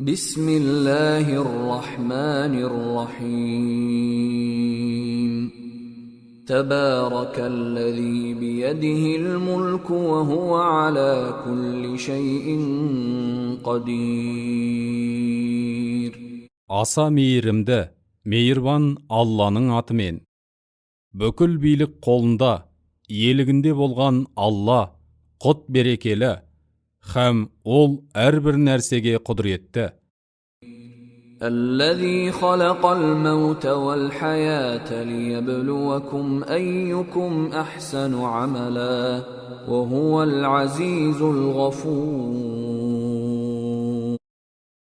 Bismillahirrahmanirrahim. Tebarakellezî biyedihil mulku ve huve alâ kulli şeyin kadir. Аса мейірімді, мейірбан Алланың атымен. Бүкіл билік қолында, иелігінде болған Алла, құт берекелі, һәм Ол әрбір нәрсеге құдіретті. الذي خلق الموت والحياة ليبلوكم أيكم أحسن عملا وهو العزيز الغفور.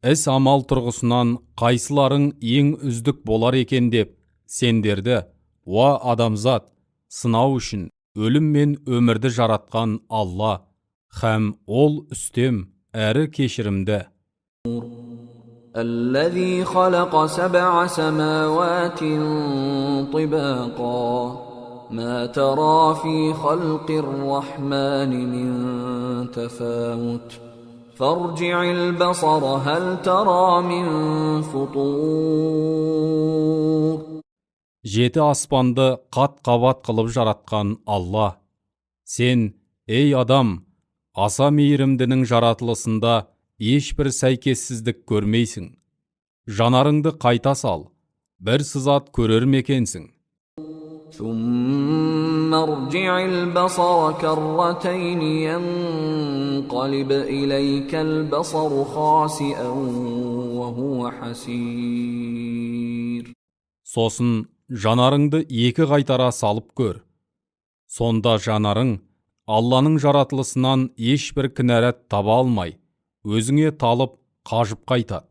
Іс амал тұрғысынан қайсыларың ең үздік болар екен деп, сендерді, уа адамзат, сынау үшін өлім мен өмірді жаратқан Алла, һәм Ол үстем әрі кешірімді. الذي خلق سبع سماوات طباقا ما ترى في خلق الرحمن من تفاوت فارجع البصر هل ترى من فطور. Жеті аспанды қат-қабат қылып жаратқан Алла, сен, ей адам, аса мейірімдінің жаратылысында ешбір сәйкессіздік көрмейсің. Жанарыңды қайта сал, бір сызат көрер мекенсің. ثم ارجع البصر كرتين ينقلب إليك البصر خاسئا وهو حسير. Сосын жанарыңды екі қайтара салып көр. Сонда жанарың Алланың жаратылысынан ешбір кінәрат таба алмай, өзіңе талып, қажып қайтады.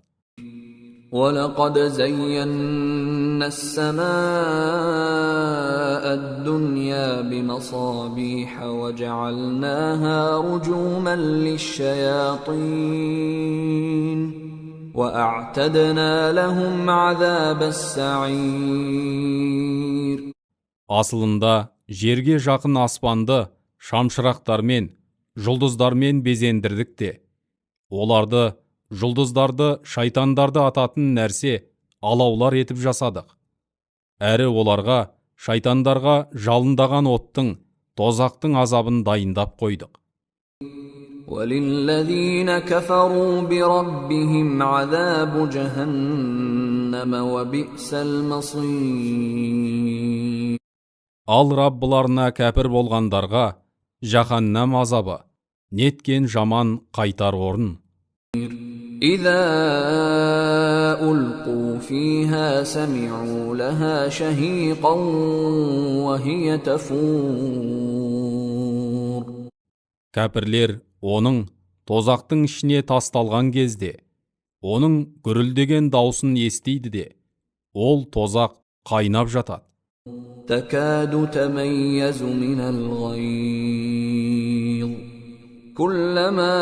وَلَقَدْ زَيَّنَّا السَّمَاءَ الدُّنْيَا بِمَصَابِيحَ وَجَعَلْنَاهَا رُجُومًا لِلشَّيَاطِينِ وَأَعْتَدْنَا لَهُمْ عَذَابَ السَّعِيرِ. Асылында жерге жақын аспанды шамшырақтармен, жұлдыздармен безендірдік те, оларды, жұлдыздарды, шайтандарды ататын нәрсе алаулар етіп жасадық. Әрі оларға, шайтандарға жалындаған оттың, тозақтың азабын дайындап қойдық. وَلِلَّذِينَ كَفَرُوا بِرَبِّهِمْ عَذَابُ جَهَنَّمَ وَبِئْسَ الْمَصِيرُ. Ал Раббыларына кәпір болғандарға жаһаннам азабы, неткен жаман қайтар орын. إِذَا أُلْقُوا فِيهَا سَمِعُوا لَهَا شَهِيقًا وَهِيَ تَفُورُ. Кәпірлер оның тозақтың ішіне тасталған кезде, оның гүрілдеген даусын естиді де, ол тозақ қайнап жатады. تَكَادُ تَمَيَّزُ مِنَ الْغَيْظِ كُلَّمَا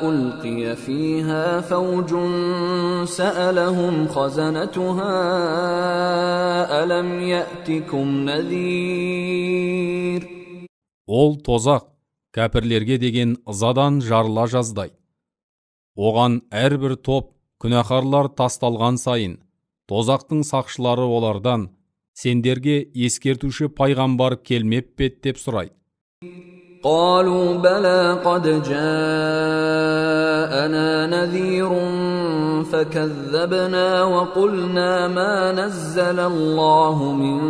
أُلْقِيَ فِيهَا فَوْجٌ سَأَلَهُمْ خَزَنَتُهَا أَلَمْ يَأْتِكُمْ نَذِيرٌ. Ол тозақ кәпірлерге деген ызадан жарыла жаздайды. Оған әрбір топ күнәһарлар тасталған сайын, тозақтың сақшылары олардан, сендерге ескертуші пайғамбар келмеп пе деп сұрайды. قالوا بلى قد جاءنا نذير فكذبنا وقلنا ما نزل الله من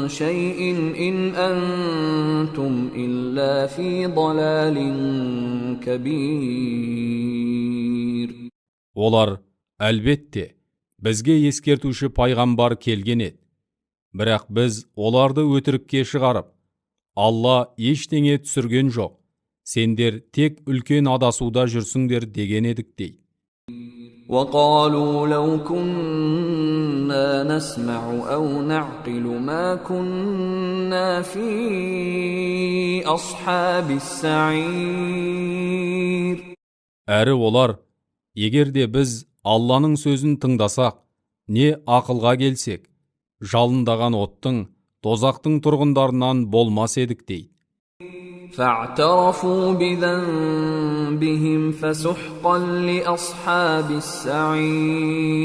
شيء إن أنتم إلا في ضلال كبير. Олар, әлбетте, бізге ескертуші пайғамбар келген еді. Бірақ біз оларды өтірікке шығарып, Алла ештеңе түсірген жоқ, сендер тек үлкен адасуда жүрсіңдер деген едік дейді. وَقَالُوا لَوْ كُنَّا نَسْمَعُ أَوْ نَعْقِلُ مَا كُنَّا فِي أَصْحَابِ السَّعِيرِ. Әрі олар, егерде біз Алланың сөзін тыңдасақ, не ақылға келсек, жалындаған оттың, тозақтың тұрғындарынан болмас едік дейді. فاعترفوا بذنبهم فسحقا لأصحاب السعير.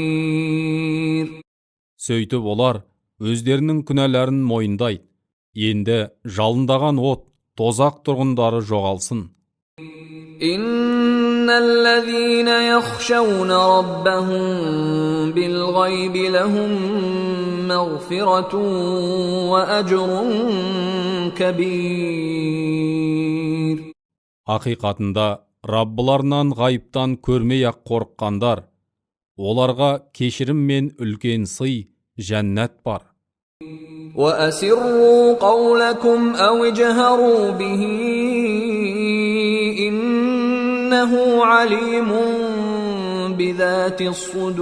Сөйтіп олар өздерінің күнәләрін мойындайды. Енді жалындаған от, тозақ тұрғындары жоғалсын. إن الذين يخشون ربهم بالغيب لهم مغفرة وأجر كبير. Ақиқатында Раббыларынан ғайыптан көрмей-ақ қорыққандар, оларға кешірім мен үлкен сый, жәннат бар. وأسروا قولكم أو اجهروا به إنه عليم بذات الصدور.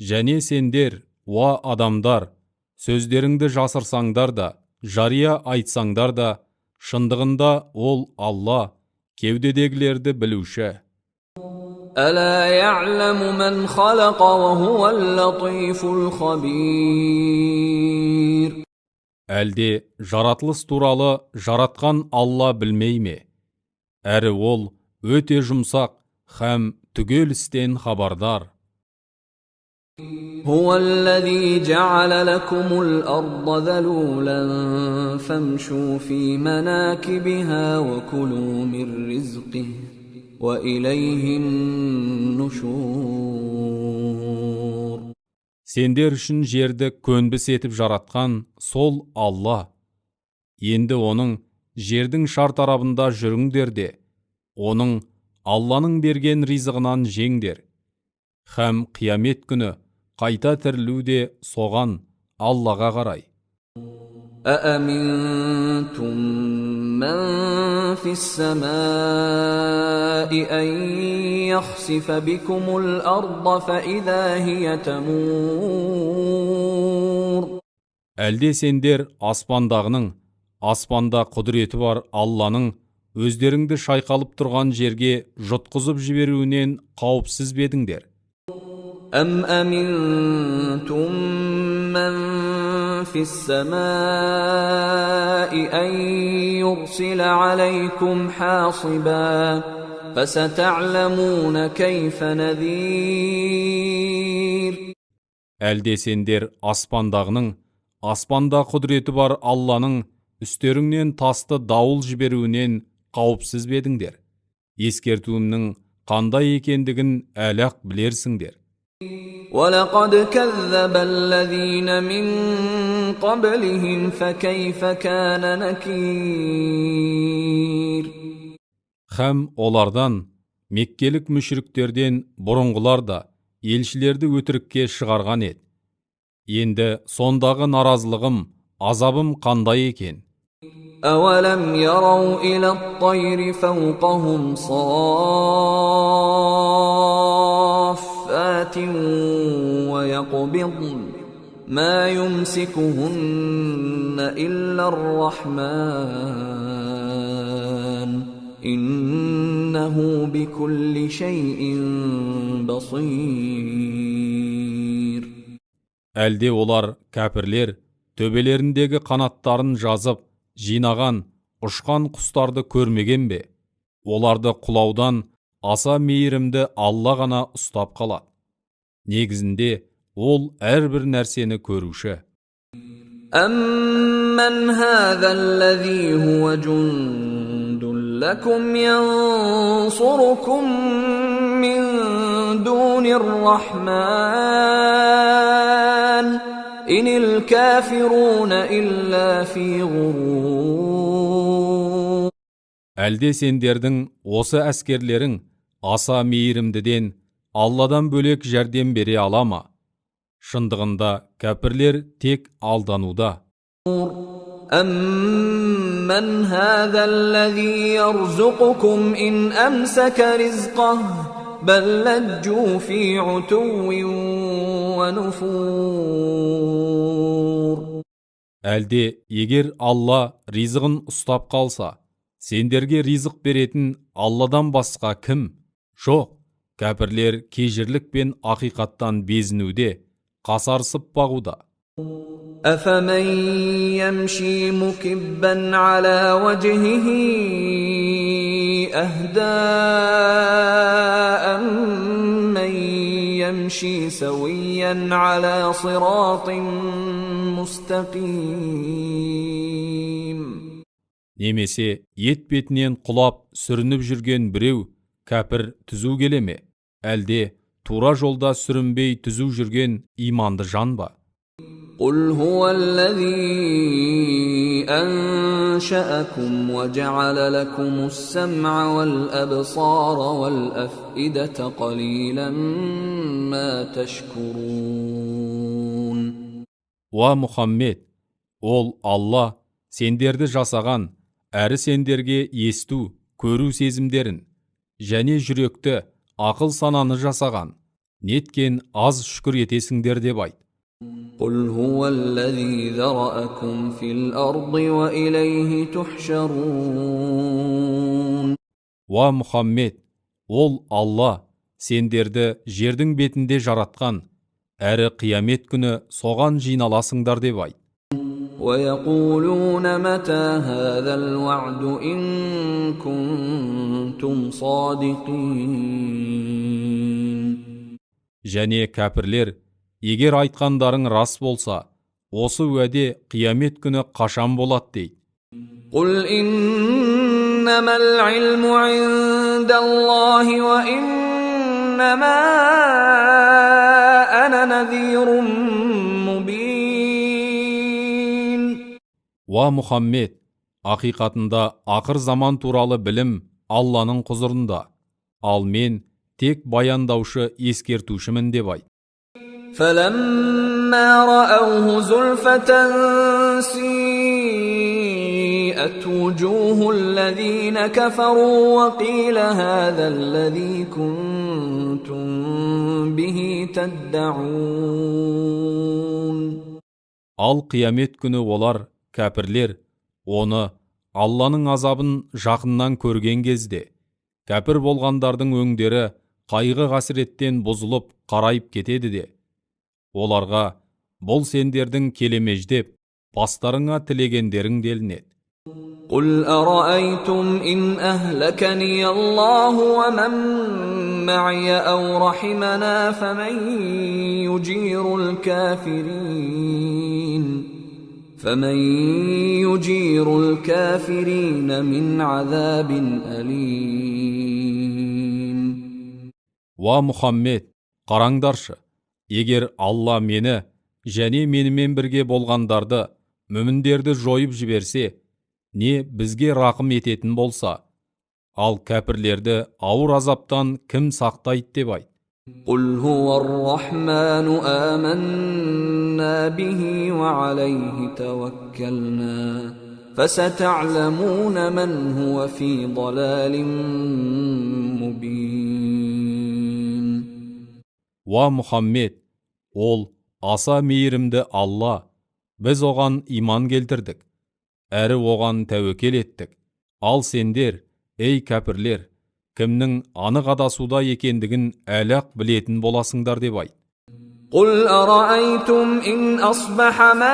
Және сендер, уа адамдар, сөздеріңді жасырсаңдар да, жария айтсаңдар да, шындығында ол Алла, кеудедегілерді білуші. ألا يعلم من خلق وهو اللطيف الخبير. Әлде жаратылыс туралы жаратқан Алла білмей ме? Әрі ол өте жұмсақ һәм түгел істен хабардар. هو الذي جعل لكم الأرض ذلولا فامشوا في مناكبها وكلوا من رزقه وإليه النشور. Сендер үшін жерді көнбіс етіп жаратқан сол Алла. Енді оның жердің шартарабында жүріңдер де, оның Алланың берген ризығынан жеңдер. Һәм қиямет күні қайта тірілу де соған, Аллаға қарай. أأمنتم من في السماء أن يخسف بكم الأرض فإذا هي تمور. Әлде сендер аспандағының, аспанда құдіреті бар Алланың өздеріңді шайқалып тұрған жерге жұтқызып жіберуінен қауіпсіз бедіңдер? أم أمنتم من في السماء أن يرسل عليكم حاصبا فستعلمون كيف نذير. Әлде сендер аспандағының, аспанда құдіреті бар Алланың үстеріңнен тасты дауыл жіберуінен қауіпсіз бедіңдер? Ескертуімнің қандай екендігін әлі-ақ білерсіңдер. وَلَقَدْ كَذَّبَ الَّذِينَ مِن قَبْلِهِمْ فَكَيْفَ كَانَ نَكِيرِ. Һәм олардан, меккелік мүшриктерден бұрынғылар да елшілерді өтірікке шығарған еді. Енді сондағы наразылығым, азабым қандай екен? أَوَلَمْ يَرَوْا إِلَى الطَّيْرِ فَوْقَهُمْ صَافَّاتٍ وَيَقْبِضْنَ مَا يُمْسِكُهُنَّ إِلَّا الرَّحْمَنُ إِنَّهُ بِكُلِّ شَيْءٍ بَصِيرٌ. Әлде олар, кәпірлер, төбелеріндегі қанаттарын жазып, жинаған, ұшқан құстарды көрмеген бе? Оларды құлаудан аса мейірімді Алла ғана ұстап қалады. Негізінде ол әрбір нәрсені көруші. أَمَّنْ هَذَا الَّذِي هُوَ جُنْدٌ لَكُمْ يَنْصُرُكُمْ مِنْ دُونِ الرَّحْمَنِ إِنِ الْكَافِرُونَ إِلَّا فِي غُرُورٍ. Әлде сендердің осы әскерлерің аса мейірімдіден Алладан бөлек жәрдем бере ала ма? Шындығында кәпірлер тек алдануда. أَمَّنْ هَذَا الَّذِي يَرْزُقُكُمْ إِنْ أَمْسَكَ رِزْقَهُ بَلْ لَجُّوا فِي عُتُوٍّ وَنُفُورٍ. Әлде егер Алла ризығын ұстап қалса, сендерге ризық беретін Алладан басқа кім? Жоқ, кәпірлер кежірлік пен ақиқаттан безінуде, қасарысып бағуда. أفمن يمشي مكبا على وجهه أهدى أمن يمشي سويا على صراط مستقيم. Немесе ет бетінен құлап сүрініп жүрген біреу кәпір түзу келе ме? Әлде тура жолда сүрінбей түзу жүрген иманды жан ба? قل هو الذي أنشأكم وجعل لكم السمع والأبصار والأفئدة قليلا ما تشكرون. Уа Мұхаммед, ол Алла сендерді жасаған, әрі сендерге есту, көру сезімдерін, және жүректі, ақыл сананы жасаған. Неткен аз шүкір етесіңдер деп айт. قل هو الذي ذرأكم في الأرض وإليه تحشرون. Уа Мұхаммед, ол Алла сендерді жердің бетінде жаратқан, әрі қиямет күні соған жиналасыңдар деп айт. ويقولون متى هذا الوعد إن كنتم صادقين. Және кәпірлер, егер айтқандарың рас болса, осы уәде қиямет күні қашан болады дейді. قل إنما العلم عند الله وإنما أنا نذير مبين. Уа Мұхаммед, ақиқатында ақыр заман туралы білім Алланың құзырында, ал мен тек баяндаушы ескертушімін деп айт. فلما رأوه زلفة سيئت وجوه الذين كفروا وقيل هذا الذي كنتم به تدعون. Ал қиямет күні олар, кәпірлер, оны Алланың азабын жақыннан көрген кезде, кәпір болғандардың өңдері қайғы қасіреттен бұзылып қарайып кетеді де, оларға бұл сендердің келемеждеп бастарыңа тілегендерің делінеді. قل أرأيتم إن أهلكني الله ومن معي أو رحمنا فمن يجير الكافرين من عذاب أليم. Уа Мұхаммед, қараңдаршы, егер Алла мені және менімен бірге болғандарды, мүміндерді жойып жіберсе, не бізге рақым ететін болса, ал кәпірлерді ауыр азаптан кім сақтайды деп айт. قل هو الرحمن آمنا به وعليه توكلنا فستعلمون من هو في ضلال مبين. Уа Мұхаммед, ол аса мейірімді Алла, біз оған иман келтірдік, әрі оған тәуекел еттік. Ал сендер, ей кәпірлер, кімнің анық адасуда екендігін әлі-ақ білетін боласыңдар деп айт. قل أرأيتم إن أصبح ماؤكم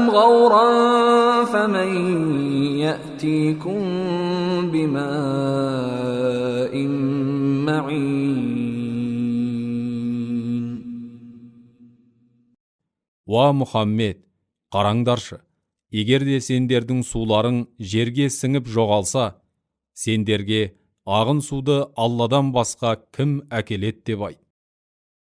غورا فمن يأتيكم بماء معين. Уа Мұхаммед, қараңдаршы, егер де сендердің суларың жерге сіңіп жоғалса, сендерге ағын суды Алладан басқа кім әкеледі деп айт.